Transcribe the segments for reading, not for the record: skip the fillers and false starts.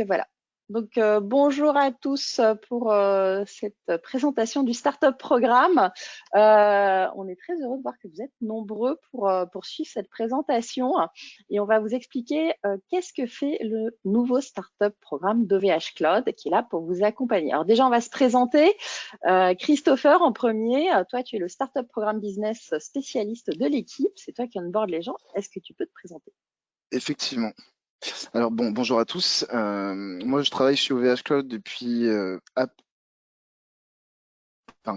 Voilà. Bonjour à tous pour cette présentation du Startup Programme. On est très heureux de voir que vous êtes nombreux pour suivre cette présentation et on va vous expliquer qu'est-ce que fait le nouveau Startup Programme d'OVH Cloud qui est là pour vous accompagner. Alors déjà, on va se présenter. Christopher, en premier, toi, tu es le Startup Programme Business spécialiste de l'équipe. C'est toi qui onboard les gens. Est-ce que tu peux te présenter? Effectivement. Alors bonjour à tous. Moi, je travaille chez OVH Cloud depuis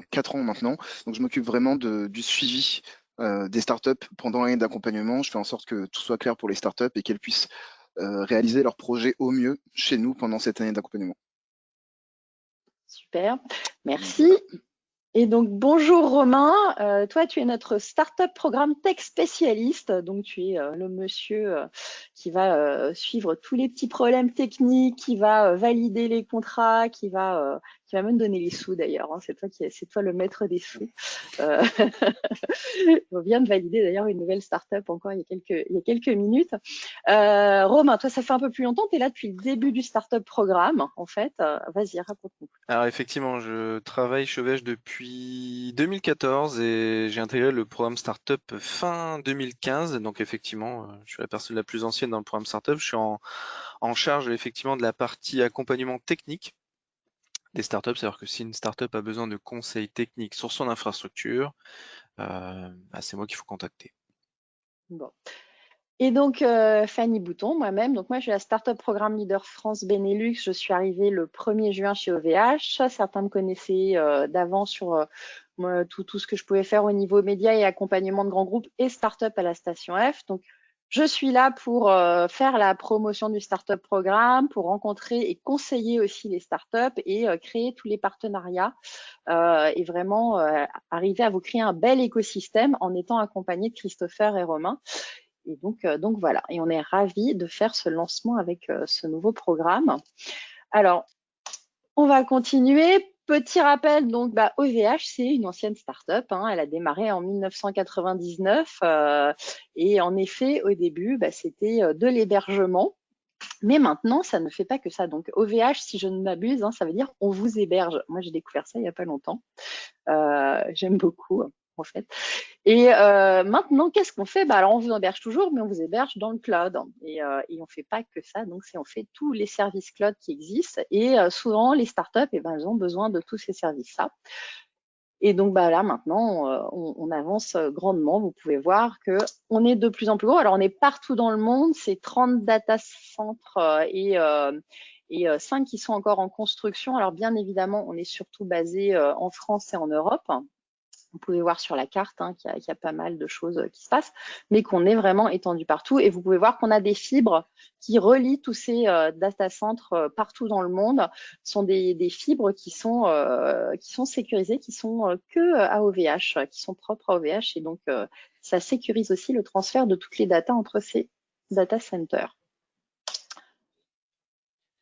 4 ans maintenant. Donc, je m'occupe vraiment du suivi des startups pendant l'année d'accompagnement. Je fais en sorte que tout soit clair pour les startups et qu'elles puissent réaliser leurs projets au mieux chez nous pendant cette année d'accompagnement. Super, merci. Voilà. Et donc, bonjour Romain, toi tu es notre Startup Programme Tech spécialiste, donc tu es le monsieur qui va suivre tous les petits problèmes techniques, qui va valider les contrats, qui va même donner les sous d'ailleurs, hein. C'est toi le maître des sous. On vient de valider d'ailleurs une nouvelle startup encore il y a quelques minutes. Romain, toi ça fait un peu plus longtemps, tu es là depuis le début du Startup Programme en fait. Vas-y, raconte-nous. Alors effectivement, je travaille chez OVH depuis 2014 et j'ai intégré le programme Startup fin 2015. Donc effectivement, je suis la personne la plus ancienne dans le programme Startup. Je suis en charge effectivement de la partie accompagnement technique des startups. C'est-à-dire que si une startup a besoin de conseils techniques sur son infrastructure, c'est moi qu'il faut contacter. Bon. Et donc, Fanny Bouton, moi-même. Donc, moi, je suis la Startup Programme Leader France Benelux. Je suis arrivée le 1er juin chez OVH. Certains me connaissaient d'avant sur tout ce que je pouvais faire au niveau médias et accompagnement de grands groupes et startup à la Station F. Donc, je suis là pour faire la promotion du Startup Programme, pour rencontrer et conseiller aussi les startups et créer tous les partenariats et vraiment arriver à vous créer un bel écosystème en étant accompagné de Christopher et Romain. Et donc voilà, et on est ravis de faire ce lancement avec ce nouveau programme. Alors, on va continuer. Petit rappel, donc OVH, c'est une ancienne start-up, hein, elle a démarré en 1999 et en effet, au début, c'était de l'hébergement. Mais maintenant, ça ne fait pas que ça. Donc OVH, si je ne m'abuse, hein, ça veut dire on vous héberge. Moi, j'ai découvert ça il n'y a pas longtemps. J'aime beaucoup, en fait. Et maintenant, qu'est-ce qu'on fait? Alors, on vous héberge toujours, mais on vous héberge dans le cloud. Et on ne fait pas que ça. Donc, on fait tous les services cloud qui existent. Et souvent, les startups, elles ont besoin de tous ces services-là. Et donc, là, maintenant, on avance grandement. Vous pouvez voir qu'on est de plus en plus gros. Alors, on est partout dans le monde. C'est 30 data centres et 5 qui sont encore en construction. Alors, bien évidemment, on est surtout basé en France et en Europe. Vous pouvez voir sur la carte qu'il y a pas mal de choses qui se passent, mais qu'on est vraiment étendu partout. Et vous pouvez voir qu'on a des fibres qui relient tous ces data centres partout dans le monde. Ce sont des fibres qui sont sécurisées, qui sont que à OVH, qui sont propres à OVH. Et donc, ça sécurise aussi le transfert de toutes les datas entre ces data centers.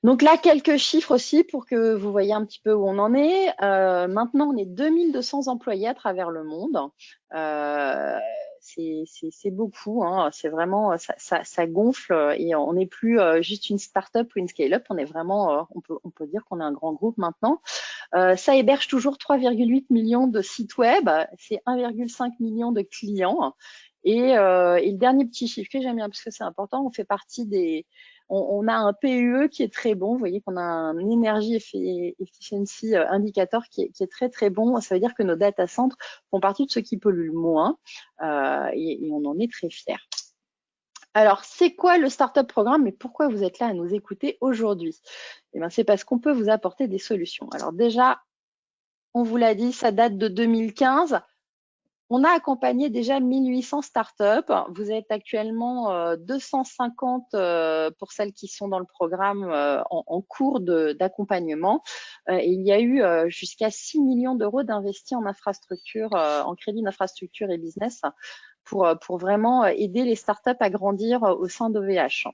Donc là, quelques chiffres aussi pour que vous voyez un petit peu où on en est. Maintenant, on est 2200 employés à travers le monde. C'est beaucoup, hein. C'est vraiment, ça gonfle et on n'est plus juste une start-up ou une scale-up. On est vraiment, on peut dire qu'on est un grand groupe maintenant. Ça héberge toujours 3,8 millions de sites web. C'est 1,5 million de clients. Et le dernier petit chiffre que j'aime bien parce que c'est important, on fait partie on a un PUE qui est très bon. Vous voyez qu'on a un Energy Efficiency Indicator qui est très, très bon. Ça veut dire que nos data centers font partie de ceux qui polluent le moins et on en est très fiers. Alors, c'est quoi le Startup Programme et pourquoi vous êtes là à nous écouter aujourd'hui? Eh bien, c'est parce qu'on peut vous apporter des solutions. Alors déjà, on vous l'a dit, ça date de 2015. On a accompagné déjà 1800 startups. Vous êtes actuellement 250 pour celles qui sont dans le programme en cours d'accompagnement. Et il y a eu jusqu'à 6 millions d'euros d'investis en infrastructure, en crédit d'infrastructure et business pour vraiment aider les startups à grandir au sein d'OVH.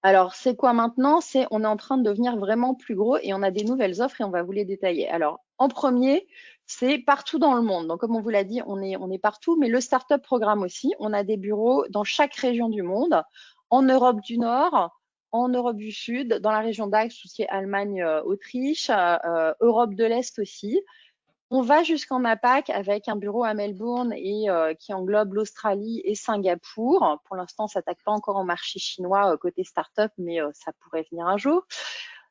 Alors, c'est quoi maintenant? On est en train de devenir vraiment plus gros et on a des nouvelles offres et on va vous les détailler. Alors, en premier, c'est partout dans le monde. Donc, comme on vous l'a dit, on est partout, mais le Startup Programme aussi. On a des bureaux dans chaque région du monde, en Europe du Nord, en Europe du Sud, dans la région d'Axe, tout ce qui est Allemagne, Autriche, Europe de l'Est aussi. On va jusqu'en APAC avec un bureau à Melbourne et qui englobe l'Australie et Singapour. Pour l'instant, on s'attaque pas encore au marché chinois côté start-up, mais ça pourrait venir un jour.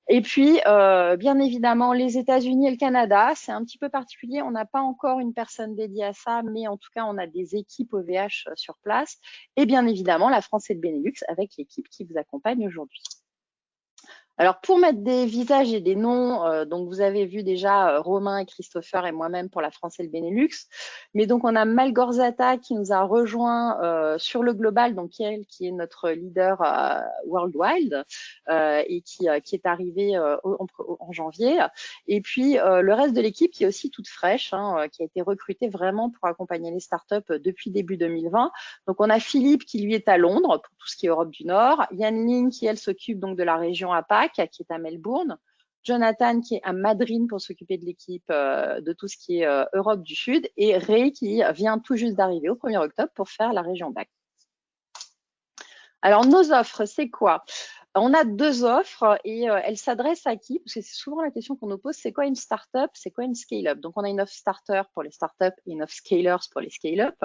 Et puis, bien évidemment, les États-Unis et le Canada, c'est un petit peu particulier. On n'a pas encore une personne dédiée à ça, mais en tout cas, on a des équipes OVH sur place. Et bien évidemment, la France et le Benelux avec l'équipe qui vous accompagne aujourd'hui. Alors, pour mettre des visages et des noms, donc vous avez vu déjà Romain et Christopher et moi-même pour la France et le Benelux. Mais donc, on a Malgorzata qui nous a rejoint sur le global, donc qui est notre leader worldwide et qui est arrivé en janvier. Et puis, le reste de l'équipe qui est aussi toute fraîche, qui a été recrutée vraiment pour accompagner les startups depuis début 2020. Donc, on a Philippe qui, lui, est à Londres pour tout ce qui est Europe du Nord. Yann Ling qui, elle, s'occupe donc de la région APAC, qui est à Melbourne. Jonathan qui est à Madrid pour s'occuper de l'équipe de tout ce qui est Europe du Sud. Et Ray qui vient tout juste d'arriver au 1er octobre pour faire la région DACH. Alors, nos offres, c'est quoi? On a 2 offres et elles s'adressent à qui? Parce que c'est souvent la question qu'on nous pose, c'est quoi une startup? C'est quoi une scale-up? Donc, on a une offre starter pour les startups et une offre scalers pour les scale-up.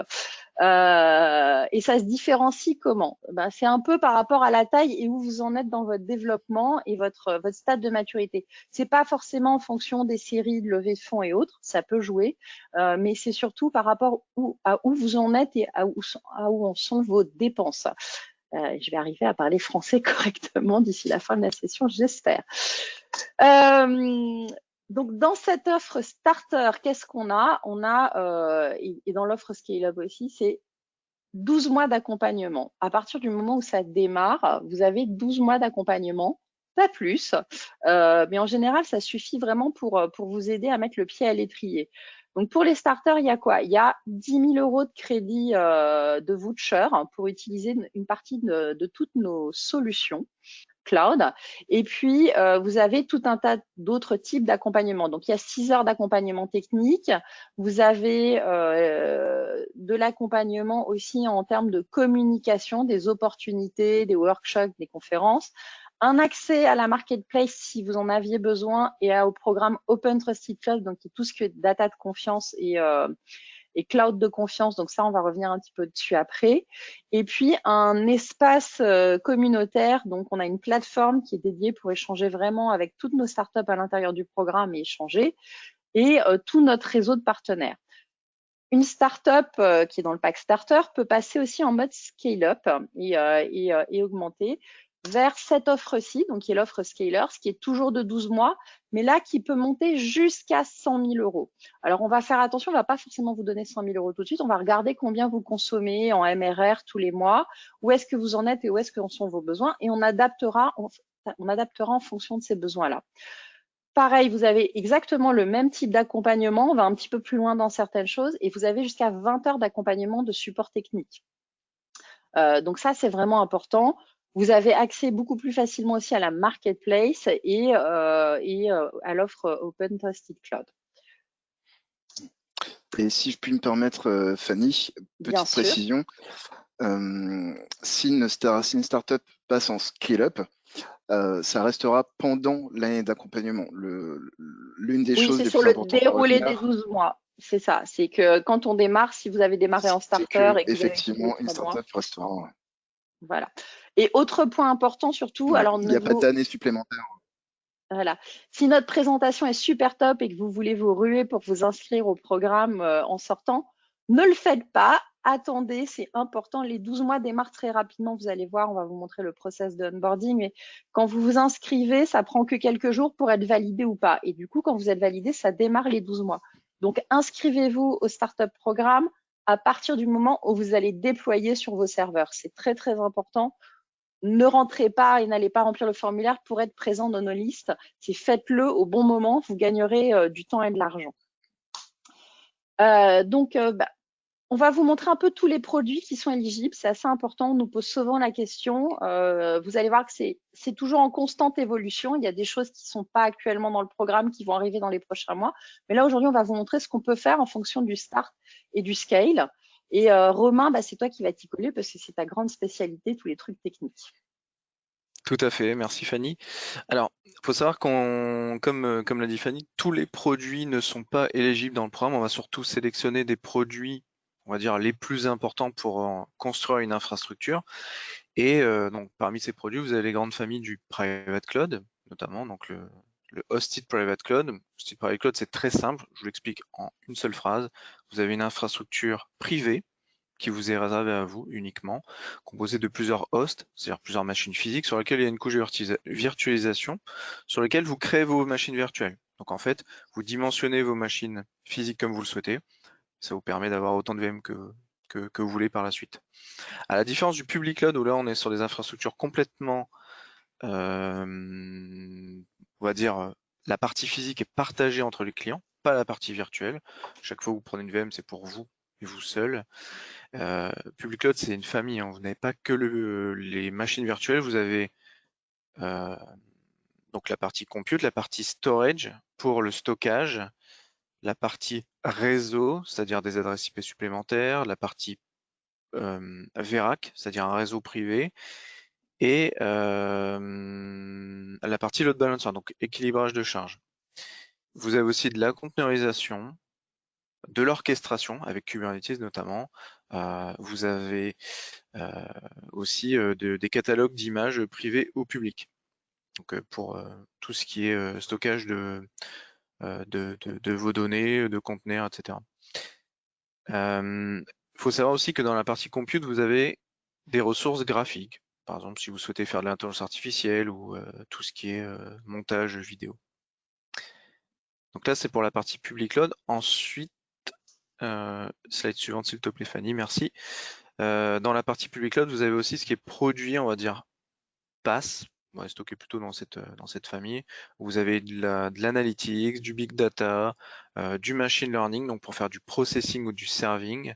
Et ça se différencie comment? C'est un peu par rapport à la taille et où vous en êtes dans votre développement et votre stade de maturité. C'est pas forcément en fonction des séries de levée de fonds et autres, ça peut jouer, mais c'est surtout par rapport à où vous en êtes et à où en sont vos dépenses. Je vais arriver à parler français correctement d'ici la fin de la session, j'espère. Donc, dans cette offre starter, qu'est-ce qu'on a? On a, et dans l'offre scale-up aussi, c'est 12 mois d'accompagnement. À partir du moment où ça démarre, vous avez 12 mois d'accompagnement, pas plus. Mais en général, ça suffit vraiment pour vous aider à mettre le pied à l'étrier. Donc, pour les starters, il y a quoi? Il y a 10 000 € de crédit de voucher pour utiliser une partie de toutes nos solutions cloud. Et puis, vous avez tout un tas d'autres types d'accompagnement. Donc, il y a 6 heures d'accompagnement technique. Vous avez de l'accompagnement aussi en termes de communication, des opportunités, des workshops, des conférences. Un accès à la marketplace si vous en aviez besoin et au programme Open Trusted Cloud, donc tout ce qui est data de confiance et cloud de confiance. Donc ça, on va revenir un petit peu dessus après. Et puis, un espace communautaire. Donc, on a une plateforme qui est dédiée pour échanger vraiment avec toutes nos startups à l'intérieur du programme et échanger. Et tout notre réseau de partenaires. Une startup qui est dans le pack starter peut passer aussi en mode scale-up et augmenter vers cette offre-ci, donc qui est l'offre Scalers, qui est toujours de 12 mois, mais là qui peut monter jusqu'à 100 000 €. Alors on va faire attention, on ne va pas forcément vous donner 100 000 € tout de suite, on va regarder combien vous consommez en MRR tous les mois, où est-ce que vous en êtes et où est-ce que sont vos besoins, et on adaptera en fonction de ces besoins-là. Pareil, vous avez exactement le même type d'accompagnement, on va un petit peu plus loin dans certaines choses, et vous avez jusqu'à 20 heures d'accompagnement de support technique. Donc ça, c'est vraiment important. Vous avez accès beaucoup plus facilement aussi à la marketplace et à l'offre Open Trusted Cloud. Et si je puis me permettre, Fanny, petite précision, si une startup passe en scale-up, ça restera pendant l'année d'accompagnement. L'une des choses les plus importantes. Oui, c'est sur le déroulé des 12 mois. C'est ça, c'est que quand on démarre, si vous avez démarré en starter et que effectivement, une startup restera. Ouais. Voilà. Et autre point important surtout, ouais, alors il n'y a pas d'année supplémentaire. Voilà. Si notre présentation est super top et que vous voulez vous ruer pour vous inscrire au programme en sortant, ne le faites pas. Attendez, c'est important. Les 12 mois démarrent très rapidement. Vous allez voir, on va vous montrer le process de onboarding. Mais quand vous vous inscrivez, ça prend que quelques jours pour être validé ou pas. Et du coup, quand vous êtes validé, ça démarre les 12 mois. Donc, inscrivez-vous au Startup Programme à partir du moment où vous allez déployer sur vos serveurs. C'est très, très important. Ne rentrez pas et n'allez pas remplir le formulaire pour être présent dans nos listes. C'est faites-le au bon moment, vous gagnerez du temps et de l'argent. On va vous montrer un peu tous les produits qui sont éligibles. C'est assez important, on nous pose souvent la question. Vous allez voir que c'est toujours en constante évolution. Il y a des choses qui ne sont pas actuellement dans le programme qui vont arriver dans les prochains mois. Mais là, aujourd'hui, on va vous montrer ce qu'on peut faire en fonction du start et du scale. Et Romain, c'est toi qui vas t'y coller parce que c'est ta grande spécialité, tous les trucs techniques. Tout à fait, merci Fanny. Alors, il faut savoir comme l'a dit Fanny, tous les produits ne sont pas éligibles dans le programme. On va surtout sélectionner des produits, on va dire, les plus importants pour construire une infrastructure. Et donc, parmi ces produits, vous avez les grandes familles du Private Cloud, notamment donc le Hosted Private Cloud. Hosted Private Cloud, c'est très simple. Je vous l'explique en une seule phrase. Vous avez une infrastructure privée qui vous est réservé à vous uniquement, composé de plusieurs hosts, c'est-à-dire plusieurs machines physiques sur lesquelles il y a une couche de virtualisation, sur lesquelles vous créez vos machines virtuelles. Donc en fait, vous dimensionnez vos machines physiques comme vous le souhaitez. Ça vous permet d'avoir autant de VM que vous voulez par la suite. À la différence du public cloud, où là on est sur des infrastructures complètement, on va dire, la partie physique est partagée entre les clients, pas la partie virtuelle. Chaque fois que vous prenez une VM, c'est pour vous et vous seul. Public Cloud, c'est une famille, hein. Vous n'avez pas que les machines virtuelles, vous avez donc la partie compute, la partie storage pour le stockage, la partie réseau, c'est-à-dire des adresses IP supplémentaires, la partie VERAC, c'est-à-dire un réseau privé, et la partie load balancer, donc équilibrage de charge. Vous avez aussi de la conteneurisation, de l'orchestration avec Kubernetes notamment. Vous avez aussi des catalogues d'images privées au public. Donc pour tout ce qui est stockage de vos données, de conteneurs, etc. Il faut savoir aussi que dans la partie compute, vous avez des ressources graphiques. Par exemple, si vous souhaitez faire de l'intelligence artificielle ou tout ce qui est montage vidéo. Donc là, c'est pour la partie public cloud. Ensuite, slide suivante s'il te plaît Fanny, merci. Dans la partie public cloud, vous avez aussi ce qui est produit, on va dire, PaaS, on va stocker plutôt dans cette famille. Vous avez de l'analytics, du big data, du machine learning, donc pour faire du processing ou du serving,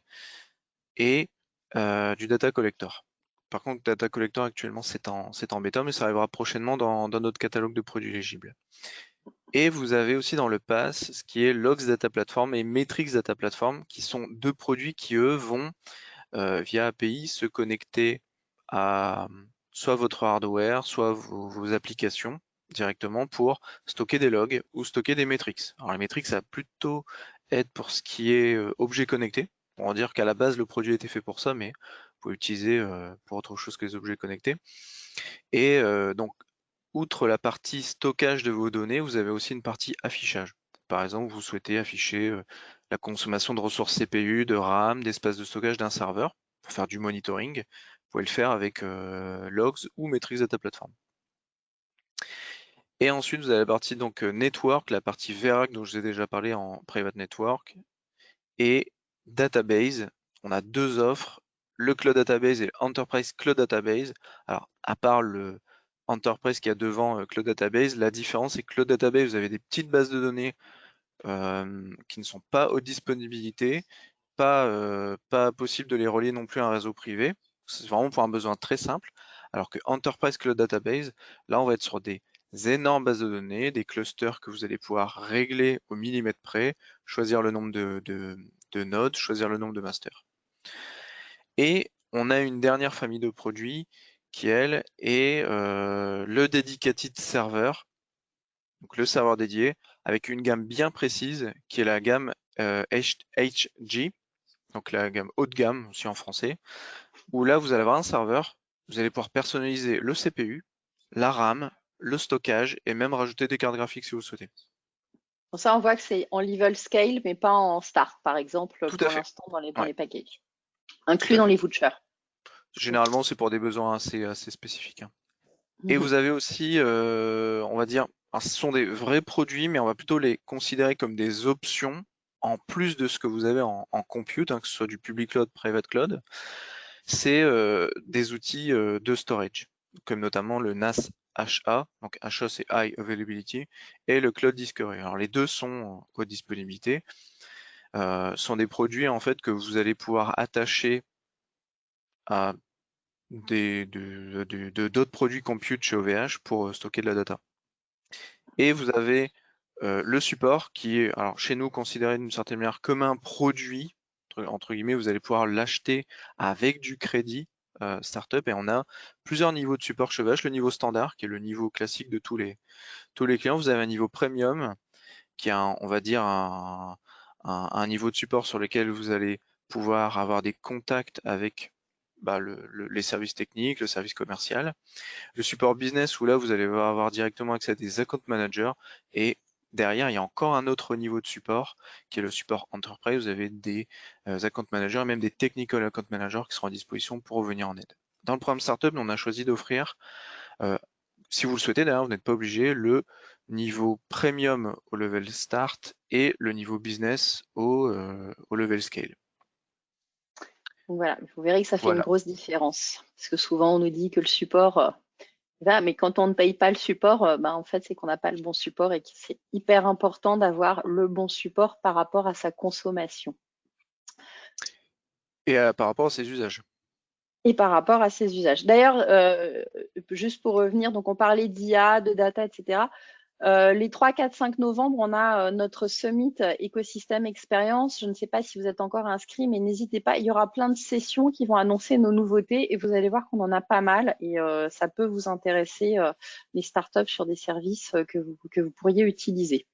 et du data collector. Par contre, data collector actuellement c'est en bêta, mais ça arrivera prochainement dans notre catalogue de produits éligibles. Et vous avez aussi dans le PaaS ce qui est Logs Data Platform et Metrics Data Platform, qui sont deux produits qui eux vont via API se connecter à soit votre hardware, soit vos applications directement pour stocker des logs ou stocker des metrics. Alors les metrics, ça va plutôt être pour ce qui est objet connecté. On va dire qu'à la base, le produit a été fait pour ça, mais vous pouvez l'utiliser pour autre chose que les objets connectés. Et donc, outre la partie stockage de vos données, vous avez aussi une partie affichage. Par exemple, vous souhaitez afficher la consommation de ressources CPU, de RAM, d'espace de stockage d'un serveur pour faire du monitoring. Vous pouvez le faire avec Logs ou Metrics Data Platform. Et ensuite, vous avez la partie donc Network, la partie VERAC dont je vous ai déjà parlé en Private Network, et Database. On a deux offres, le Cloud Database et le Enterprise Cloud Database. Alors, à part le Enterprise qui a devant Cloud Database, la différence c'est que Cloud Database, vous avez des petites bases de données qui ne sont pas haute disponibilité, pas possible de les relier non plus à un réseau privé. C'est vraiment pour un besoin très simple. Alors que Enterprise Cloud Database, là on va être sur des énormes bases de données, des clusters que vous allez pouvoir régler au millimètre près, choisir le nombre de nodes, choisir le nombre de masters. Et on a une dernière famille de produits qui, elle, est le Dedicated Server, donc le serveur dédié, avec une gamme bien précise qui est la gamme HG, donc la gamme haut de gamme aussi en français, où là vous allez avoir un serveur, vous allez pouvoir personnaliser le CPU, la RAM, le stockage et même rajouter des cartes graphiques si vous le souhaitez. Bon, ça, on voit que c'est en level scale, mais pas en start, par exemple, Tout à pour fait. l'instant dans Ouais, les packages, tout inclus à dans fait. les vouchers. Généralement, c'est pour des besoins assez spécifiques, hein. Et Mhm. vous avez aussi, on va dire, alors, ce sont des vrais produits, mais on va plutôt les considérer comme des options en plus de ce que vous avez en compute, hein, que ce soit du public cloud, private cloud. C'est des outils de storage, comme notamment le NAS HA, donc HA c'est High Availability, et le Cloud Discovery. Alors les deux sont en haute disponibilité, sont des produits en fait que vous allez pouvoir attacher à d'autres produits compute chez OVH pour stocker de la data. Et vous avez le support qui est, alors chez nous, considéré d'une certaine manière comme un produit, entre guillemets, vous allez pouvoir l'acheter avec du crédit startup et on a plusieurs niveaux de support chez OVH. Le niveau standard, qui est le niveau classique de tous les clients. Vous avez un niveau premium, qui est on va dire un niveau de support sur lequel vous allez pouvoir avoir des contacts avec les services techniques, le service commercial. Le support business, où là, vous allez avoir directement accès à des account managers. Et derrière, il y a encore un autre niveau de support, qui est le support enterprise. Vous avez des account managers et même des technical account managers qui seront à disposition pour venir en aide. Dans le programme Startup, on a choisi d'offrir, si vous le souhaitez d'ailleurs, vous n'êtes pas obligé, le niveau premium au level start et le niveau business au level scale. Donc voilà, vous verrez que ça fait Voilà. une grosse différence. Parce que souvent, on nous dit que le support, mais quand on ne paye pas le support, en fait, c'est qu'on n'a pas le bon support et que c'est hyper important d'avoir le bon support par rapport à sa consommation. Et par rapport à ses usages. Et par rapport à ses usages. D'ailleurs, juste pour revenir, donc on parlait d'IA, de data, etc. Les 3, 4, 5 novembre, on a notre Summit Écosystème Expérience. Je ne sais pas si vous êtes encore inscrits, mais n'hésitez pas. Il y aura plein de sessions qui vont annoncer nos nouveautés et vous allez voir qu'on en a pas mal et ça peut vous intéresser, les startups sur des services que vous pourriez utiliser.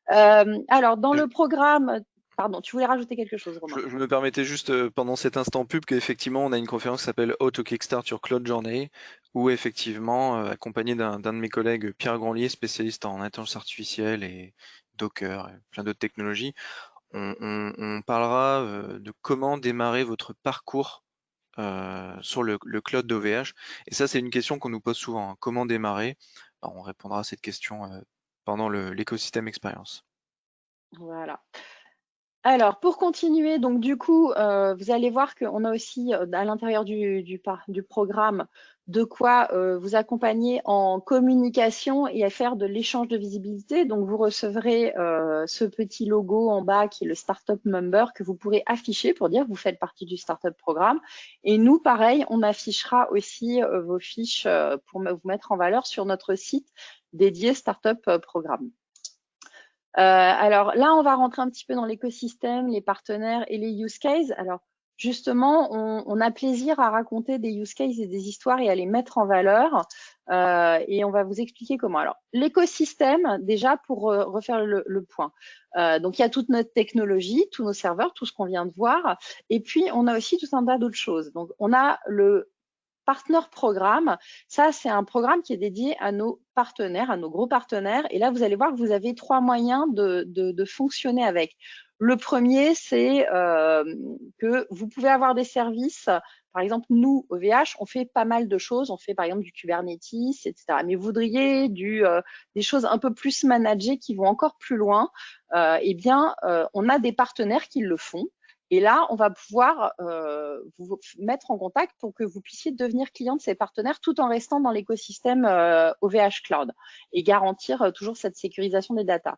Alors, dans le programme, pardon, tu voulais rajouter quelque chose, Romain? Je me permettais juste pendant cet instant pub qu'effectivement on a une conférence qui s'appelle How to Kickstart your Cloud Journey, où effectivement, accompagné d'un de mes collègues, Pierre Grandlier, spécialiste en intelligence artificielle et Docker et plein d'autres technologies, on parlera de comment démarrer votre parcours sur le cloud d'OVH. Et ça, c'est une question qu'on nous pose souvent, hein. Comment démarrer? Alors, on répondra à cette question pendant l'écosystème expérience. Voilà. Alors, pour continuer, donc du coup, vous allez voir qu'on a aussi à l'intérieur du programme de quoi vous accompagner en communication et à faire de l'échange de visibilité. Donc, vous recevrez ce petit logo en bas qui est le Startup Member que vous pourrez afficher pour dire que vous faites partie du Startup Programme. Et nous, pareil, on affichera aussi vos fiches pour vous mettre en valeur sur notre site dédié Startup Programme. Alors là, on va rentrer un petit peu dans l'écosystème, les partenaires et les use cases. Alors justement, on a plaisir à raconter des use cases et des histoires et à les mettre en valeur. Et on va vous expliquer comment. Alors l'écosystème, déjà pour refaire le point. Donc il y a toute notre technologie, tous nos serveurs, tout ce qu'on vient de voir. Et puis on a aussi tout un tas d'autres choses. Donc on a le Partner Programme, ça c'est un programme qui est dédié à nos partenaires, à nos gros partenaires. Et là, vous allez voir que vous avez 3 moyens de fonctionner avec. Le premier, c'est que vous pouvez avoir des services. Par exemple, nous, OVH, on fait pas mal de choses. On fait par exemple du Kubernetes, etc. Mais vous voudriez des choses un peu plus managées qui vont encore plus loin. On a des partenaires qui le font. Et là, on va pouvoir vous mettre en contact pour que vous puissiez devenir client de ces partenaires tout en restant dans l'écosystème OVH Cloud et garantir toujours cette sécurisation des data.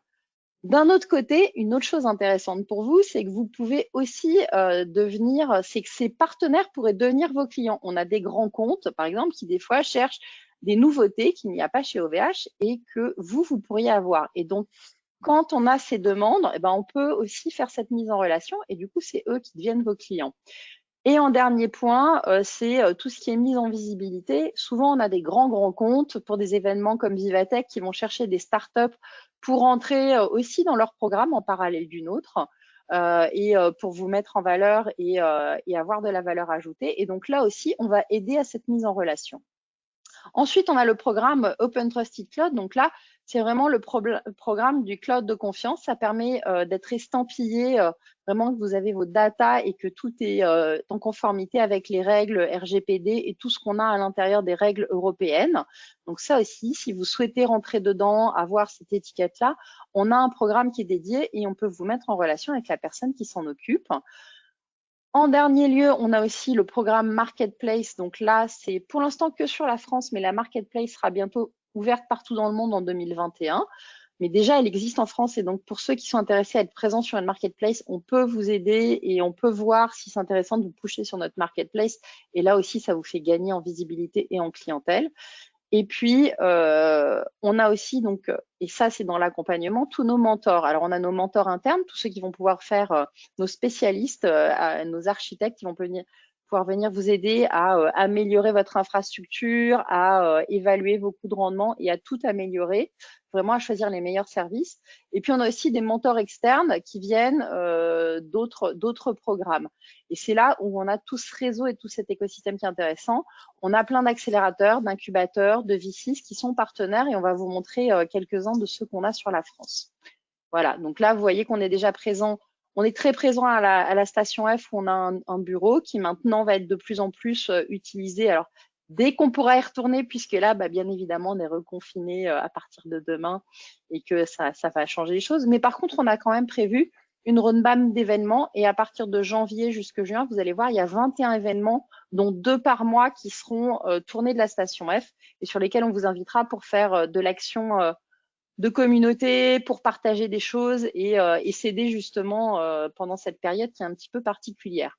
D'un autre côté, une autre chose intéressante pour vous, c'est que vous pouvez aussi c'est que ces partenaires pourraient devenir vos clients. On a des grands comptes, par exemple, qui des fois cherchent des nouveautés qu'il n'y a pas chez OVH et que vous pourriez avoir. Et donc, quand on a ces demandes, on peut aussi faire cette mise en relation et du coup, c'est eux qui deviennent vos clients. Et en dernier point, c'est tout ce qui est mise en visibilité. Souvent, on a des grands comptes pour des événements comme Vivatech qui vont chercher des startups pour entrer aussi dans leur programme en parallèle d'une autre et pour vous mettre en valeur et avoir de la valeur ajoutée. Et donc là aussi, on va aider à cette mise en relation. Ensuite, on a le programme Open Trusted Cloud. Donc là, c'est vraiment le programme du cloud de confiance. Ça permet d'être estampillé, vraiment que vous avez vos data et que tout est en conformité avec les règles RGPD et tout ce qu'on a à l'intérieur des règles européennes. Donc ça aussi, si vous souhaitez rentrer dedans, avoir cette étiquette-là, on a un programme qui est dédié et on peut vous mettre en relation avec la personne qui s'en occupe. En dernier lieu, on a aussi le programme Marketplace. Donc là, c'est pour l'instant que sur la France, mais la Marketplace sera bientôt ouverte partout dans le monde en 2021. Mais déjà, elle existe en France et donc pour ceux qui sont intéressés à être présents sur une Marketplace, on peut vous aider et on peut voir si c'est intéressant de vous pusher sur notre Marketplace. Et là aussi, ça vous fait gagner en visibilité et en clientèle. Et puis, on a aussi, donc, et ça, c'est dans l'accompagnement, tous nos mentors. Alors, on a nos mentors internes, tous ceux qui vont pouvoir faire, nos spécialistes, nos architectes qui vont pouvoir venir vous aider à améliorer votre infrastructure, à évaluer vos coûts de rendement et à tout améliorer, vraiment à choisir les meilleurs services. Et puis, on a aussi des mentors externes qui viennent d'autres programmes. Et c'est là où on a tout ce réseau et tout cet écosystème qui est intéressant. On a plein d'accélérateurs, d'incubateurs, de VCs qui sont partenaires et on va vous montrer quelques-uns de ceux qu'on a sur la France. Voilà, donc là, vous voyez qu'on est déjà présent. On est très présent à la station F où on a un bureau qui maintenant va être de plus en plus utilisé. Alors, dès qu'on pourra y retourner, puisque là, bien évidemment, on est reconfiné à partir de demain et que ça va changer les choses. Mais par contre, on a quand même prévu une roadmap d'événements et à partir de janvier jusqu'à juin, vous allez voir, il y a 21 événements, dont 2 par mois qui seront tournés de la station F et sur lesquels on vous invitera pour faire de l'action de communauté, pour partager des choses et s'aider justement pendant cette période qui est un petit peu particulière.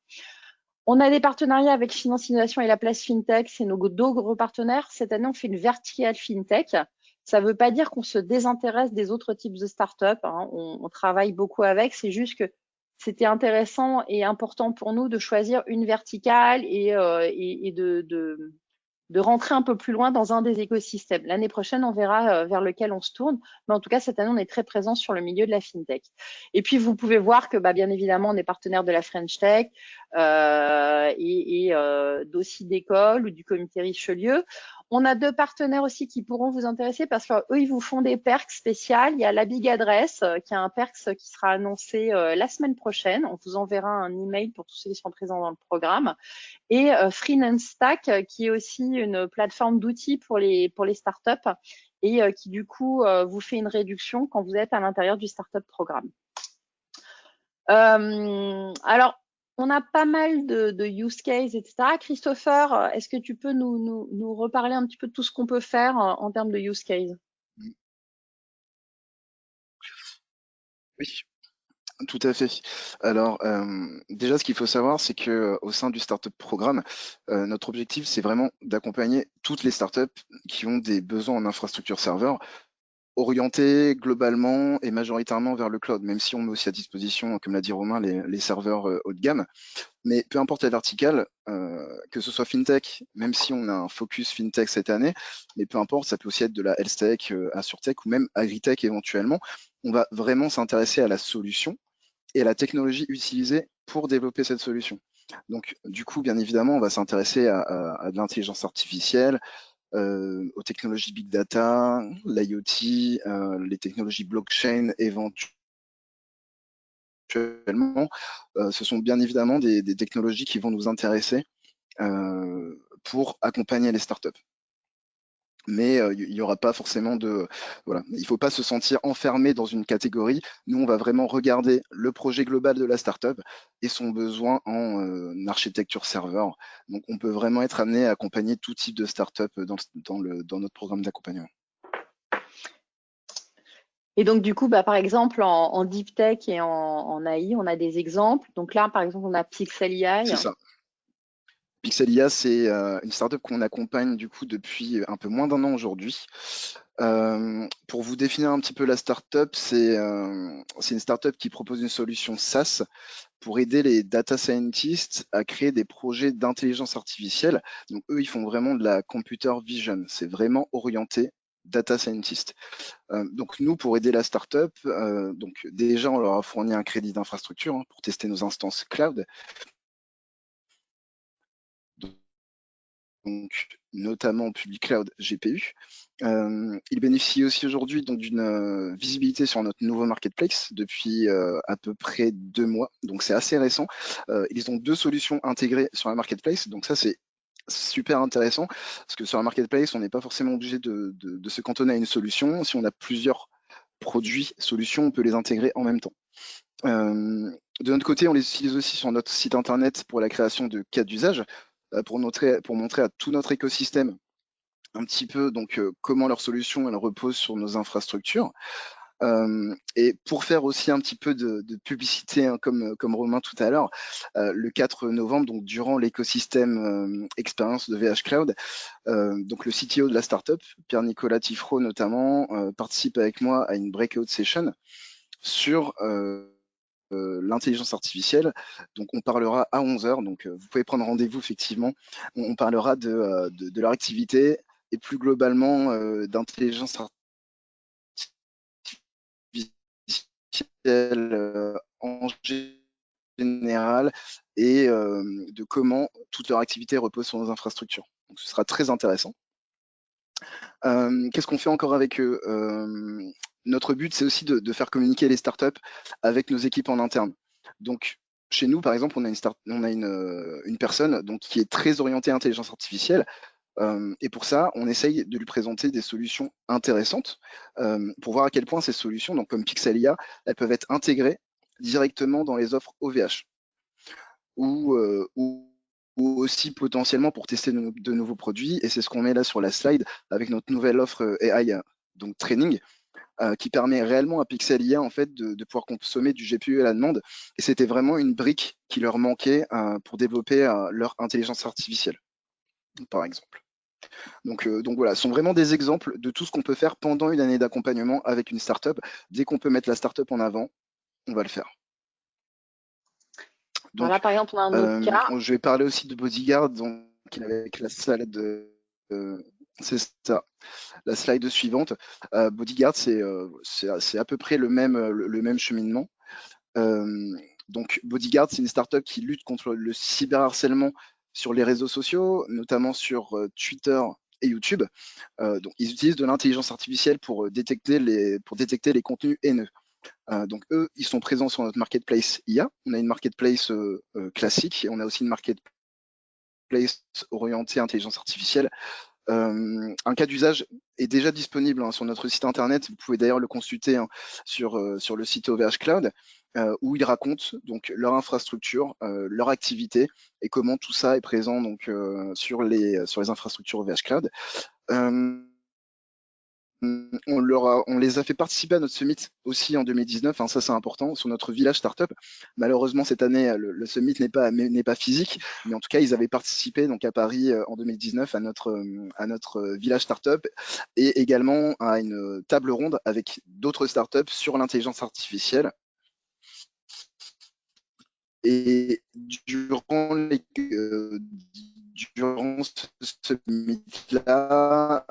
On a des partenariats avec Finance Innovation et la Place FinTech, c'est nos deux gros partenaires. Cette année, on fait une verticale FinTech. Ça ne veut pas dire qu'on se désintéresse des autres types de startups, hein. On travaille beaucoup avec, c'est juste que c'était intéressant et important pour nous de choisir une verticale et de rentrer un peu plus loin dans un des écosystèmes. L'année prochaine, on verra vers lequel on se tourne. Mais en tout cas, cette année, on est très présent sur le milieu de la FinTech. Et puis, vous pouvez voir que, bien évidemment, on est partenaire de la French Tech et d'aussi d'écoles ou du comité Richelieu. On a 2 partenaires aussi qui pourront vous intéresser parce qu'eux, ils vous font des perks spéciales. Il y a la Big Adresse qui a un perks qui sera annoncé la semaine prochaine. On vous enverra un email pour tous ceux qui sont présents dans le programme. Et Free&Stack qui est aussi une plateforme d'outils pour les startups et qui du coup vous fait une réduction quand vous êtes à l'intérieur du startup programme. Alors, on a pas mal de use cases, etc. Christopher, est-ce que tu peux nous reparler un petit peu de tout ce qu'on peut faire en termes de use case? Oui, tout à fait. Alors, déjà, ce qu'il faut savoir, c'est que au sein du Startup Programme, notre objectif, c'est vraiment d'accompagner toutes les startups qui ont des besoins en infrastructure serveur, orientés globalement et majoritairement vers le cloud, même si on met aussi à disposition, comme l'a dit Romain, les serveurs haut de gamme. Mais peu importe la verticale, que ce soit FinTech, même si on a un focus FinTech cette année, mais peu importe, ça peut aussi être de la HealthTech, AssureTech ou même AgriTech éventuellement, on va vraiment s'intéresser à la solution et à la technologie utilisée pour développer cette solution. Donc, du coup, bien évidemment, on va s'intéresser à de l'intelligence artificielle, aux technologies big data, l'IoT, les technologies blockchain éventuellement. Ce sont bien évidemment des technologies qui vont nous intéresser pour accompagner les startups. Mais il n'y aura pas forcément de... Voilà, il ne faut pas se sentir enfermé dans une catégorie. Nous, on va vraiment regarder le projet global de la startup et son besoin en architecture serveur. Donc, on peut vraiment être amené à accompagner tout type de startup dans notre programme d'accompagnement. Et donc, du coup, par exemple, en Deep Tech et en AI, on a des exemples. Donc là, par exemple, on a Pixel.ai. C'est ça. Pixel.ai, c'est une startup qu'on accompagne du coup depuis un peu moins d'un an aujourd'hui. Pour vous définir un petit peu la startup, c'est une startup qui propose une solution SaaS pour aider les data scientists à créer des projets d'intelligence artificielle. Donc eux, ils font vraiment de la computer vision. C'est vraiment orienté data scientist. Donc nous, pour aider la startup, donc déjà, on leur a fourni un crédit d'infrastructure pour tester nos instances cloud. Donc notamment Public Cloud GPU. Ils bénéficient aussi aujourd'hui d'une visibilité sur notre nouveau marketplace depuis à peu près 2 mois, donc c'est assez récent. Ils ont 2 solutions intégrées sur la marketplace, donc ça c'est super intéressant parce que sur la marketplace, on n'est pas forcément obligé de se cantonner à une solution. Si on a plusieurs produits, solutions, on peut les intégrer en même temps. De notre côté, on les utilise aussi sur notre site internet pour la création de cas d'usage, pour montrer à tout notre écosystème un petit peu comment leur solution elle repose sur nos infrastructures. Et pour faire aussi un petit peu de publicité, hein, comme Romain tout à l'heure, le 4 novembre, donc durant l'écosystème expérience de VH Cloud, donc le CTO de la startup, Pierre-Nicolas Tifro notamment, participe avec moi à une breakout session sur l'intelligence artificielle. Donc on parlera à 11 h, donc vous pouvez prendre rendez-vous effectivement. On parlera de leur activité et plus globalement d'intelligence artificielle en général et de comment toute leur activité repose sur nos infrastructures. Donc ce sera très intéressant. Qu'est-ce qu'on fait encore avec eux? Notre but, c'est aussi de faire communiquer les startups avec nos équipes en interne. Donc, chez nous, par exemple, on a une personne donc, qui est très orientée intelligence artificielle. Et pour ça, on essaye de lui présenter des solutions intéressantes pour voir à quel point ces solutions, donc comme Pixelia, elles peuvent être intégrées directement dans les offres OVH ou aussi potentiellement pour tester de nouveaux produits. Et c'est ce qu'on met là sur la slide avec notre nouvelle offre AI, donc training, qui permet réellement à Pixelia en fait de pouvoir consommer du GPU à la demande. Et c'était vraiment une brique qui leur manquait pour développer leur intelligence artificielle, par exemple. Donc voilà, ce sont vraiment des exemples de tout ce qu'on peut faire pendant une année d'accompagnement avec une startup. Dès qu'on peut mettre la startup en avant, on va le faire. Donc, voilà, par exemple, on a un autre cas. je vais parler aussi de Bodyguard, donc avec la slide, c'est ça, la slide suivante. Bodyguard, c'est à peu près le même cheminement. Donc Bodyguard, c'est une startup qui lutte contre le cyberharcèlement sur les réseaux sociaux, notamment sur Twitter et YouTube. Donc ils utilisent de l'intelligence artificielle pour détecter les contenus haineux. Donc eux, ils sont présents sur notre marketplace IA. On a une marketplace classique et on a aussi une marketplace orientée intelligence artificielle. Un cas d'usage est déjà disponible sur notre site internet. Vous pouvez d'ailleurs le consulter sur le site OVH Cloud, où ils racontent donc leur infrastructure, leur activité et comment tout ça est présent donc sur les infrastructures OVH Cloud. On les a fait participer à notre summit aussi en 2019, ça c'est important, sur notre village startup. Malheureusement cette année le summit n'est pas physique, mais en tout cas ils avaient participé donc à Paris en 2019 à notre village startup et également à une table ronde avec d'autres startups sur l'intelligence artificielle. Et durant ce mythe-là,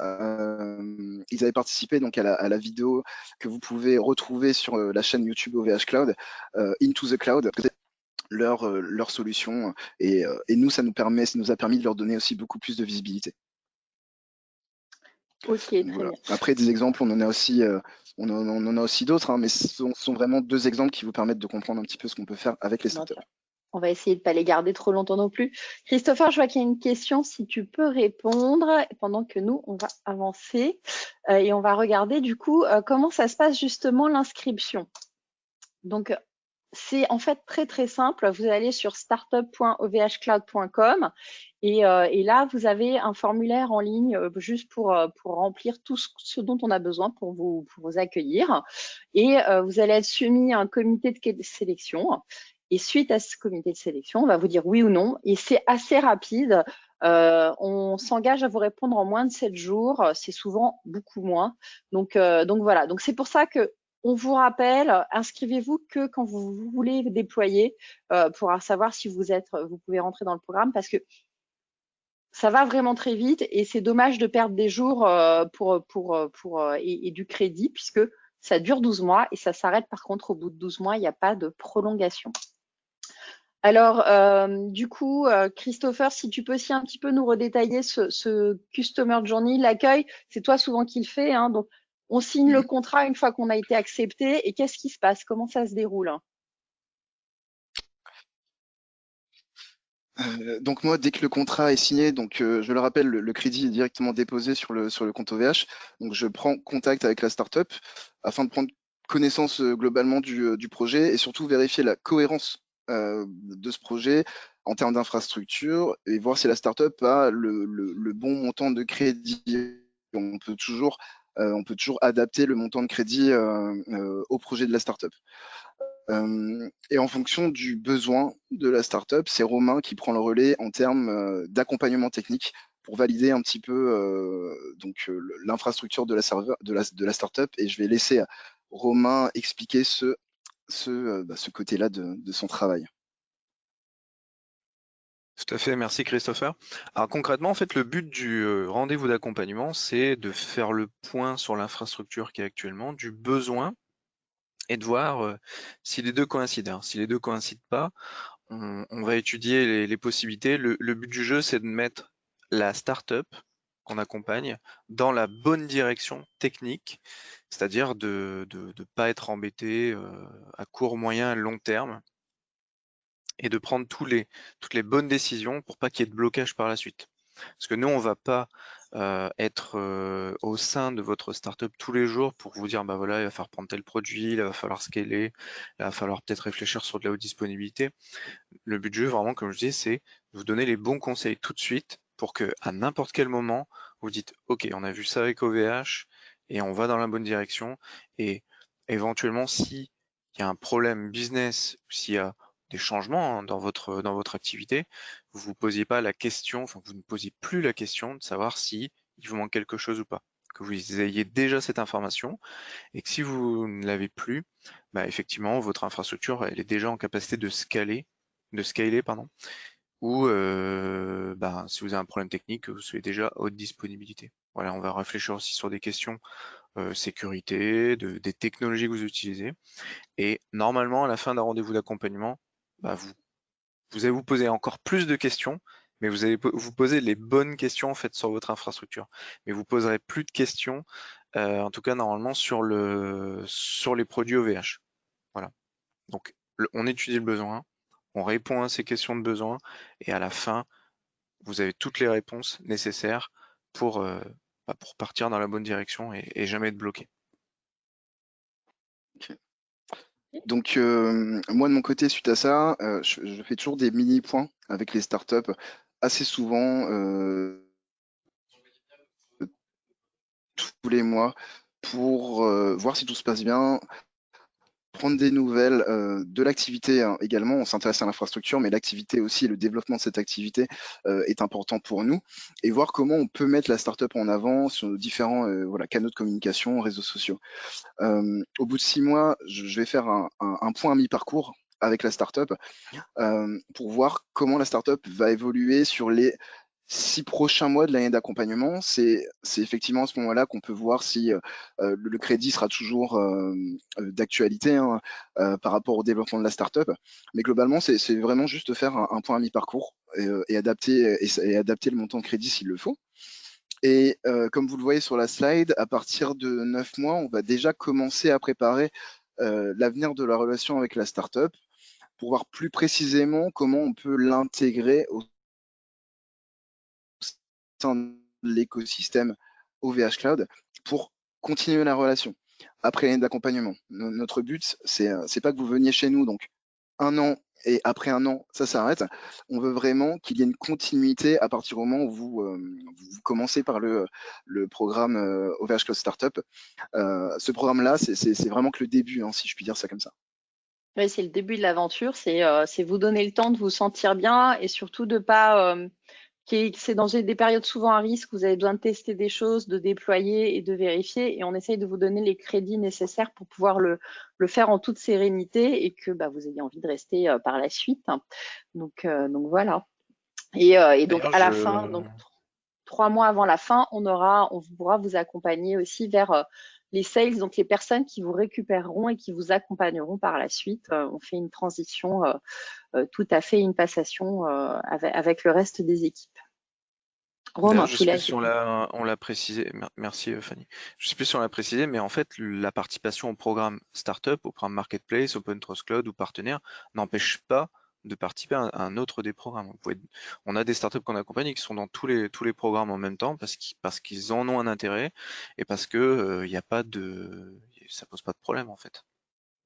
ils avaient participé donc à la vidéo que vous pouvez retrouver sur la chaîne YouTube OVH Cloud, Into the Cloud, leur solution. Et nous, ça nous a permis de leur donner aussi beaucoup plus de visibilité. Ok, très voilà. bien. Après, des exemples, on en a aussi d'autres, mais ce sont vraiment deux exemples qui vous permettent de comprendre un petit peu ce qu'on peut faire avec les startups. On va essayer de ne pas les garder trop longtemps non plus. Christopher, je vois qu'il y a une question, si tu peux répondre, pendant que nous, on va avancer et on va regarder du coup comment ça se passe justement l'inscription. Donc, c'est en fait très très simple. Vous allez sur startup.ovhcloud.com et là, vous avez un formulaire en ligne juste pour remplir tout ce dont on a besoin pour vous accueillir. Et vous allez être soumis à un comité de sélection. Et suite à ce comité de sélection, on va vous dire oui ou non. Et c'est assez rapide. On s'engage à vous répondre en moins de 7 jours. C'est souvent beaucoup moins. Donc voilà. Donc c'est pour ça que on vous rappelle, inscrivez-vous que quand vous voulez déployer pour savoir si vous pouvez rentrer dans le programme parce que ça va vraiment très vite et c'est dommage de perdre des jours et du crédit puisque ça dure 12 mois et ça s'arrête par contre au bout de 12 mois, il n'y a pas de prolongation. Alors, du coup, Christopher, si tu peux aussi un petit peu nous redétailler ce Customer Journey, l'accueil, c'est toi souvent qui le fais, hein, donc on signe le contrat une fois qu'on a été accepté et qu'est-ce qui se passe? Comment ça se déroule? Donc moi, dès que le contrat est signé, donc je le rappelle, le crédit est directement déposé sur le compte OVH. Donc je prends contact avec la startup afin de prendre connaissance globalement du projet et surtout vérifier la cohérence de ce projet en termes d'infrastructure et voir si la startup a le bon montant de crédit. On peut toujours adapter le montant de crédit au projet de la startup. Et en fonction du besoin de la startup, c'est Romain qui prend le relais en termes d'accompagnement technique pour valider un petit peu l'infrastructure de la startup. Et je vais laisser Romain expliquer ce ce côté-là de son travail. Tout à fait, merci Christopher. Alors concrètement, en fait, le but du rendez-vous d'accompagnement, c'est de faire le point sur l'infrastructure qui est actuellement, du besoin, et de voir si les deux coïncident. Si les deux coïncident pas, on va étudier les possibilités. Le but du jeu, c'est de mettre la startup qu'on accompagne dans la bonne direction technique, c'est-à-dire de ne pas être embêté à court, moyen et long terme, et de prendre toutes les bonnes décisions pour pas qu'il y ait de blocage par la suite. Parce que nous, on va pas être au sein de votre startup tous les jours pour vous dire, bah voilà, il va falloir prendre tel produit, il va falloir scaler, il va falloir peut-être réfléchir sur de la haute disponibilité. Le but du jeu, vraiment, comme je dis, c'est de vous donner les bons conseils tout de suite pour que à n'importe quel moment, vous dites, OK, on a vu ça avec OVH et on va dans la bonne direction. Et éventuellement, s'il y a un problème business, s'il y a des changements dans votre activité, vous vous posiez pas la question, enfin, vous ne posiez plus la question de savoir si il vous manque quelque chose ou pas. Que vous ayez déjà cette information et que si vous ne l'avez plus, bah effectivement, votre infrastructure, elle est déjà en capacité de scaler, pardon, ou bah, si vous avez un problème technique, vous soyez déjà à haute disponibilité. Voilà, on va réfléchir aussi sur des questions sécurité, des technologies que vous utilisez. Et normalement, à la fin d'un rendez-vous d'accompagnement, bah, vous allez vous poser encore plus de questions, mais vous allez vous poser les bonnes questions en fait sur votre infrastructure. Mais vous poserez plus de questions, en tout cas normalement sur les produits OVH. Voilà. Donc on étudie le besoin, on répond à ces questions de besoin, et à la fin, vous avez toutes les réponses nécessaires pour, pour partir dans la bonne direction et jamais être bloqué. Okay. Donc moi de mon côté, suite à ça, je fais toujours des mini points avec les startups assez souvent, tous les mois, pour voir si tout se passe bien, prendre des nouvelles de l'activité hein, également. On s'intéresse à l'infrastructure, mais l'activité aussi et le développement de cette activité est important pour nous, et voir comment on peut mettre la startup en avant sur nos différents voilà, canaux de communication, réseaux sociaux. Au bout de 6 mois, je vais faire un point à mi-parcours avec la startup pour voir comment la startup va évoluer sur les 6 prochains mois de l'année d'accompagnement. C'est effectivement à ce moment-là qu'on peut voir si le crédit sera toujours d'actualité hein, par rapport au développement de la startup. Mais globalement, c'est vraiment juste faire un point à mi-parcours et adapter le montant de crédit s'il le faut. Et comme vous le voyez sur la slide, à partir de 9 mois, on va déjà commencer à préparer l'avenir de la relation avec la startup pour voir plus précisément comment on peut l'intégrer au sein de l'écosystème OVH Cloud pour continuer la relation après l'année d'accompagnement. Notre but, c'est pas que vous veniez chez nous, donc 1 an et après 1 an, ça s'arrête. On veut vraiment qu'il y ait une continuité à partir du moment où vous commencez par le programme OVH Cloud Startup. Ce programme-là, c'est vraiment que le début, hein, si je puis dire ça comme ça. Oui, c'est le début de l'aventure, c'est vous donner le temps de vous sentir bien et surtout de pas c'est dans des périodes souvent à risque, vous avez besoin de tester des choses, de déployer et de vérifier, et on essaye de vous donner les crédits nécessaires pour pouvoir le faire en toute sérénité et que bah, vous ayez envie de rester par la suite. Donc voilà. Et donc D'ailleurs, à la fin, donc 3 mois avant la fin, on pourra vous accompagner aussi vers les sales, donc les personnes qui vous récupéreront et qui vous accompagneront par la suite. On fait une transition, tout à fait une passation avec le reste des équipes. Romain, D'ailleurs, je je te sais plus laisse. si on l'a précisé. Merci Fanny. Je sais plus si on l'a précisé, mais en fait, la participation au programme Startup, au programme Marketplace, Open Trust Cloud ou partenaire n'empêche pas de participer à un autre des programmes. On a des startups qu'on accompagne qui sont dans tous les programmes en même temps parce qu'ils en ont un intérêt et parce que ça pose pas de problème en fait.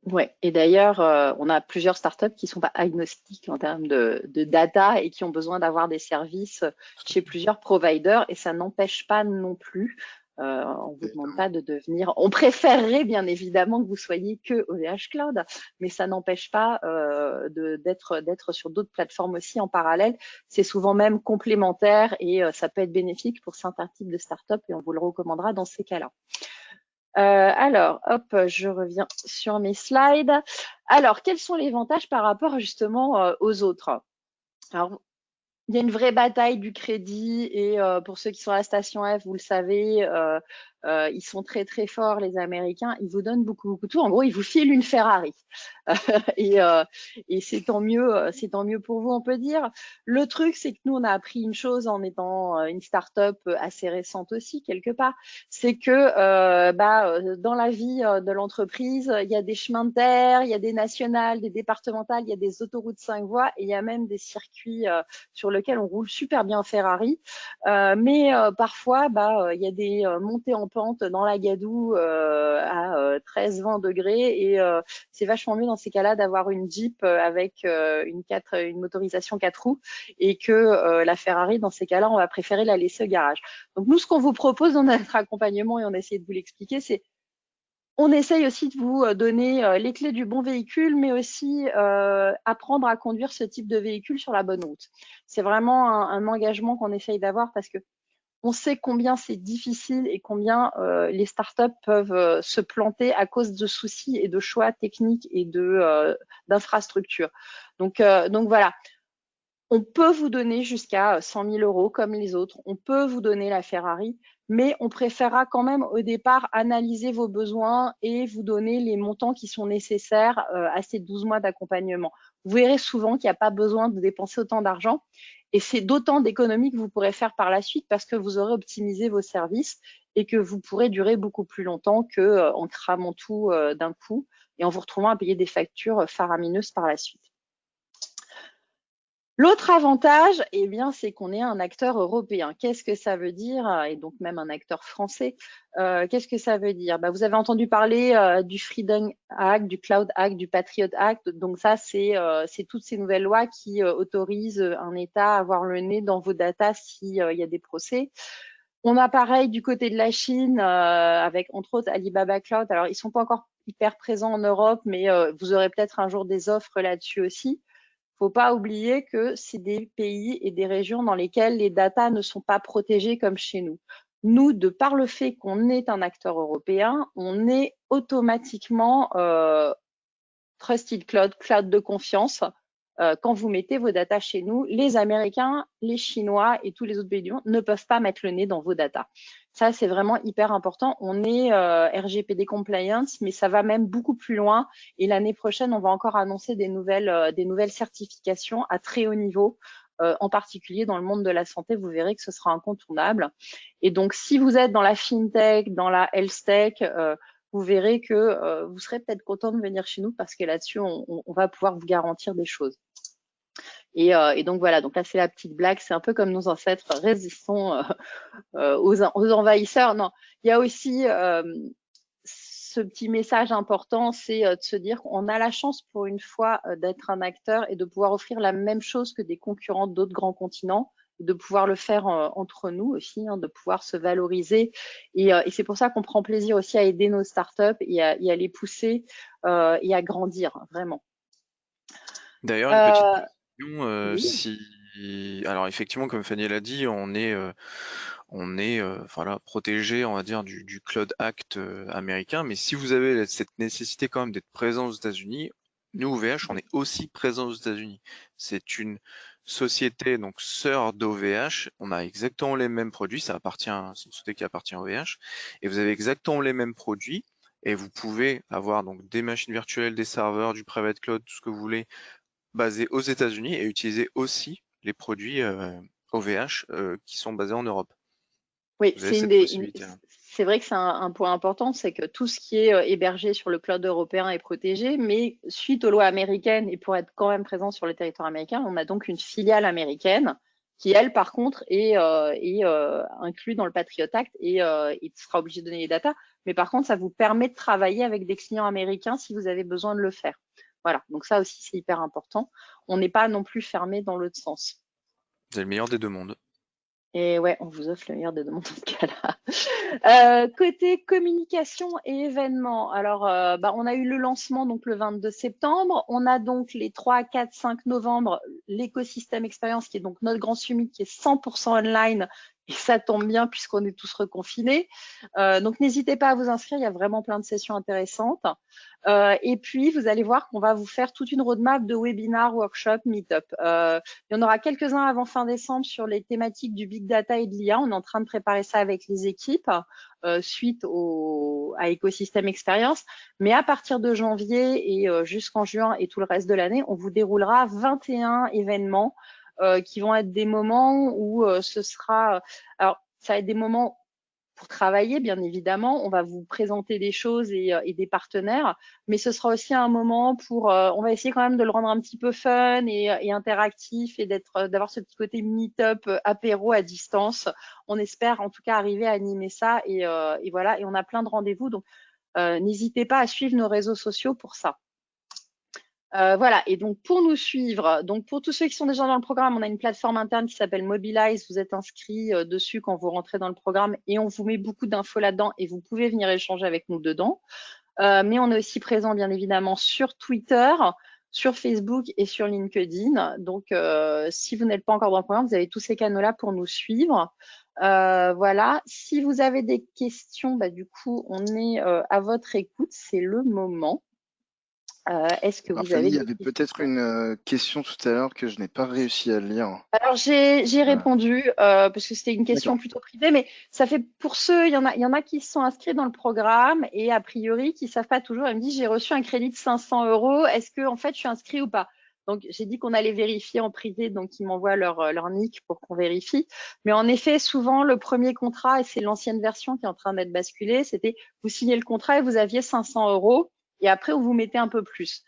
Ouais. Et d'ailleurs, on a plusieurs startups qui sont pas agnostiques en termes de data et qui ont besoin d'avoir des services chez plusieurs providers, et ça n'empêche pas non plus. On vous demande pas de devenir. On préférerait bien évidemment que vous soyez que OVH Cloud, mais ça n'empêche pas d'être sur d'autres plateformes aussi en parallèle. C'est souvent même complémentaire et ça peut être bénéfique pour certains types de startups, et on vous le recommandera dans ces cas-là. Alors, hop, je reviens sur mes slides. Alors, quels sont les avantages par rapport justement aux autres? Alors, il y a une vraie bataille du crédit et pour ceux qui sont à la station F, vous le savez, ils sont très très forts, les Américains. Ils vous donnent beaucoup beaucoup de tout. En gros, ils vous filent une Ferrari. et et c'est tant mieux pour vous, on peut dire. Le truc, c'est que nous, on a appris une chose en étant une start-up assez récente aussi, quelque part, c'est que dans la vie de l'entreprise, il y a des chemins de terre, il y a des nationales, des départementales, il y a des autoroutes 5 voies et il y a même des circuits sur lesquels on roule super bien Ferrari. Mais parfois, il y a des montées en pente dans la gadoue à 13-20 degrés et c'est vachement mieux dans ces cas-là d'avoir une Jeep avec une motorisation 4 roues et que la Ferrari, dans ces cas-là, on va préférer la laisser au garage. Donc nous, ce qu'on vous propose dans notre accompagnement, et on essaie de vous l'expliquer, c'est on essaye aussi de vous donner les clés du bon véhicule, mais aussi apprendre à conduire ce type de véhicule sur la bonne route. C'est vraiment un engagement qu'on essaye d'avoir parce que on sait combien c'est difficile et combien les startups peuvent se planter à cause de soucis et de choix techniques et d'infrastructures. Donc voilà, on peut vous donner jusqu'à 100 000 euros comme les autres, on peut vous donner la Ferrari, mais on préférera quand même au départ analyser vos besoins et vous donner les montants qui sont nécessaires à ces 12 mois d'accompagnement. Vous verrez souvent qu'il n'y a pas besoin de dépenser autant d'argent et c'est d'autant d'économies que vous pourrez faire par la suite parce que vous aurez optimisé vos services et que vous pourrez durer beaucoup plus longtemps qu'en cramant tout d'un coup et en vous retrouvant à payer des factures faramineuses par la suite. L'autre avantage, eh bien, c'est qu'on est un acteur européen. Qu'est-ce que ça veut dire? Et donc même un acteur français. Qu'est-ce que ça veut dire? Vous avez entendu parler du Freedom Act, du Cloud Act, du Patriot Act. Donc ça, c'est toutes ces nouvelles lois qui autorisent un État à avoir le nez dans vos datas s'il y a des procès. On a pareil du côté de la Chine avec entre autres Alibaba Cloud. Alors ils sont pas encore hyper présents en Europe, mais vous aurez peut-être un jour des offres là-dessus aussi. Faut pas oublier que c'est des pays et des régions dans lesquelles les datas ne sont pas protégées comme chez nous. Nous, de par le fait qu'on est un acteur européen, on est automatiquement Trusted Cloud, cloud de confiance. Quand vous mettez vos datas chez nous, les Américains, les Chinois et tous les autres pays du monde ne peuvent pas mettre le nez dans vos datas. Ça, c'est vraiment hyper important. On est RGPD compliance, mais ça va même beaucoup plus loin. Et l'année prochaine, on va encore annoncer des nouvelles certifications à très haut niveau. En particulier dans le monde de la santé, vous verrez que ce sera incontournable. Et donc, si vous êtes dans la fintech, dans la health tech, vous verrez que vous serez peut-être content de venir chez nous parce que là-dessus, on va pouvoir vous garantir des choses. Et donc voilà, donc là c'est la petite blague, c'est un peu comme nos ancêtres, résistons aux envahisseurs. Non, il y a aussi ce petit message important, c'est de se dire qu'on a la chance pour une fois d'être un acteur et de pouvoir offrir la même chose que des concurrents d'autres grands continents, de pouvoir le faire entre nous aussi, de pouvoir se valoriser. Et c'est pour ça qu'on prend plaisir aussi à aider nos startups et à les pousser et à grandir, vraiment. D'ailleurs, une petite question, Oui. alors effectivement, comme Fanny l'a dit, on est voilà, protégé, on va dire, du Cloud Act américain, mais si vous avez cette nécessité quand même d'être présent aux États-Unis, nous, OVH, on est aussi présent aux États-Unis. C'est une société donc sœur d'OVH, on a exactement les mêmes produits, c'est une société qui appartient à OVH, et vous avez exactement les mêmes produits, et vous pouvez avoir donc des machines virtuelles, des serveurs, du private cloud, tout ce que vous voulez, basés aux États-Unis et utiliser aussi les produits OVH qui sont basés en Europe. Oui, Vous avez cette possibilité-là. c'est vrai que c'est un point important, c'est que tout ce qui est hébergé sur le cloud européen est protégé, mais suite aux lois américaines et pour être quand même présent sur le territoire américain, on a donc une filiale américaine qui, elle, par contre, est inclue dans le Patriot Act et sera obligée de donner les datas. Mais par contre, ça vous permet de travailler avec des clients américains si vous avez besoin de le faire. Voilà, donc ça aussi, c'est hyper important. On n'est pas non plus fermé dans l'autre sens. Vous avez le meilleur des deux mondes. Et ouais, on vous offre le meilleur des deux mondes dans ce cas-là. Côté communication et événements, alors on a eu le lancement donc le 22 septembre. On a donc les 3, 4, 5 novembre l'écosystème expérience qui est donc notre grand summit qui est 100% online Et ça tombe bien puisqu'on est tous reconfinés. Donc, n'hésitez pas à vous inscrire. Il y a vraiment plein de sessions intéressantes. Et puis, vous allez voir qu'on va vous faire toute une roadmap de webinars, workshops, meet-up. Il y en aura quelques-uns avant fin décembre sur les thématiques du big data et de l'IA. On est en train de préparer ça avec les équipes suite à Écosystème Expérience. Mais à partir de janvier et jusqu'en juin et tout le reste de l'année, on vous déroulera 21 événements qui vont être des moments où ce sera… alors, ça va être des moments pour travailler, bien évidemment. On va vous présenter des choses et des partenaires, mais ce sera aussi un moment pour… on va essayer quand même de le rendre un petit peu fun et interactif et d'avoir ce petit côté meet-up, apéro à distance. On espère en tout cas arriver à animer ça et voilà. Et on a plein de rendez-vous, donc n'hésitez pas à suivre nos réseaux sociaux pour ça. Voilà, et donc pour nous suivre, donc pour tous ceux qui sont déjà dans le programme, on a une plateforme interne qui s'appelle Mobilize. Vous êtes inscrits dessus quand vous rentrez dans le programme et on vous met beaucoup d'infos là-dedans et vous pouvez venir échanger avec nous dedans. Mais on est aussi présent bien évidemment sur Twitter, sur Facebook et sur LinkedIn. Donc si vous n'êtes pas encore dans le programme, vous avez tous ces canaux-là pour nous suivre. Voilà, si vous avez des questions, bah, du coup, on est à votre écoute, c'est le moment. Est-ce que Alors vous avez Fanny, il y des avait questions? peut-être une question tout à l'heure que je n'ai pas réussi à lire. Alors j'ai Voilà. répondu parce que c'était une question D'accord. plutôt privée, mais ça fait pour ceux, il y en a qui se sont inscrits dans le programme et a priori qui savent pas toujours. Elle me dit j'ai reçu un crédit de 500 €. Est-ce que en fait je suis inscrit ou pas? Donc j'ai dit qu'on allait vérifier en privé, donc ils m'envoient leur nick pour qu'on vérifie. Mais en effet, souvent le premier contrat, et c'est l'ancienne version qui est en train d'être basculée, c'était vous signez le contrat et vous aviez 500 € et après vous mettez un peu plus.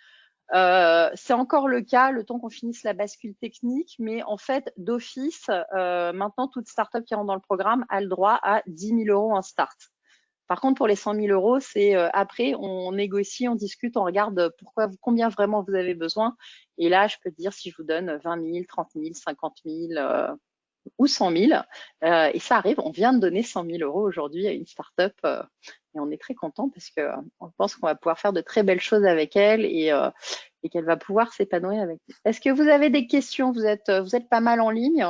C'est encore le cas le temps qu'on finisse la bascule technique, mais en fait, d'office, maintenant, toute startup qui rentre dans le programme a le droit à 10 000 € en start. Par contre, pour les 100 000 €, c'est après, on négocie, on discute, on regarde combien vraiment vous avez besoin. Et là, je peux te dire si je vous donne 20 000, 30 000, 50 000 ou 100 000. Et ça arrive, on vient de donner 100 000 € aujourd'hui à une startup et on est très content parce que on pense qu'on va pouvoir faire de très belles choses avec elle et qu'elle va pouvoir s'épanouir avec nous. Est-ce que vous avez des questions? Vous êtes pas mal en ligne.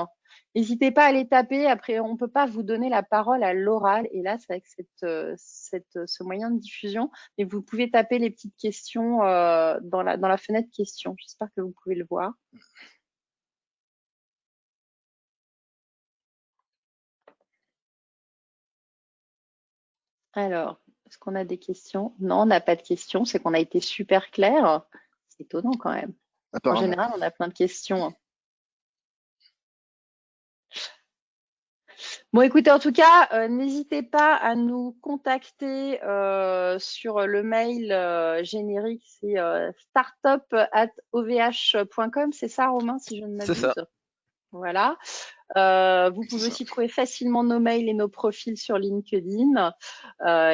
N'hésitez pas à les taper. Après, on ne peut pas vous donner la parole à l'oral, hélas, avec ce moyen de diffusion. Mais vous pouvez taper les petites questions dans la fenêtre questions. J'espère que vous pouvez le voir. Alors, est-ce qu'on a des questions? Non, on n'a pas de questions. C'est qu'on a été super clair. C'est étonnant quand même. En Apparemment. général, on a plein de questions. Bon, écoutez, en tout cas, n'hésitez pas à nous contacter sur le mail générique, c'est startup@ovh.com, c'est ça, Romain, si je ne C'est ça. m'abuse? Voilà. Vous pouvez aussi trouver facilement nos mails et nos profils sur LinkedIn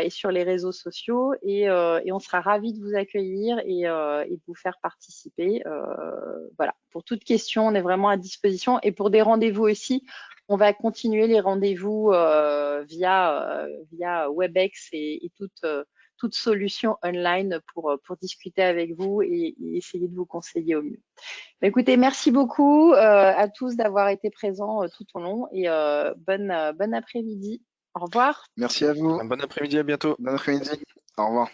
et sur les réseaux sociaux et on sera ravis de vous accueillir et de vous faire participer. Voilà. Pour toute question, on est vraiment à disposition et pour des rendez-vous aussi, on va continuer les rendez-vous via WebEx et toute solution online pour discuter avec vous et essayer de vous conseiller au mieux. Écoutez, merci beaucoup à tous d'avoir été présents tout au long et bon après-midi. Au revoir. Merci à vous. Un bon après-midi, à bientôt. Bon après-midi. Au revoir.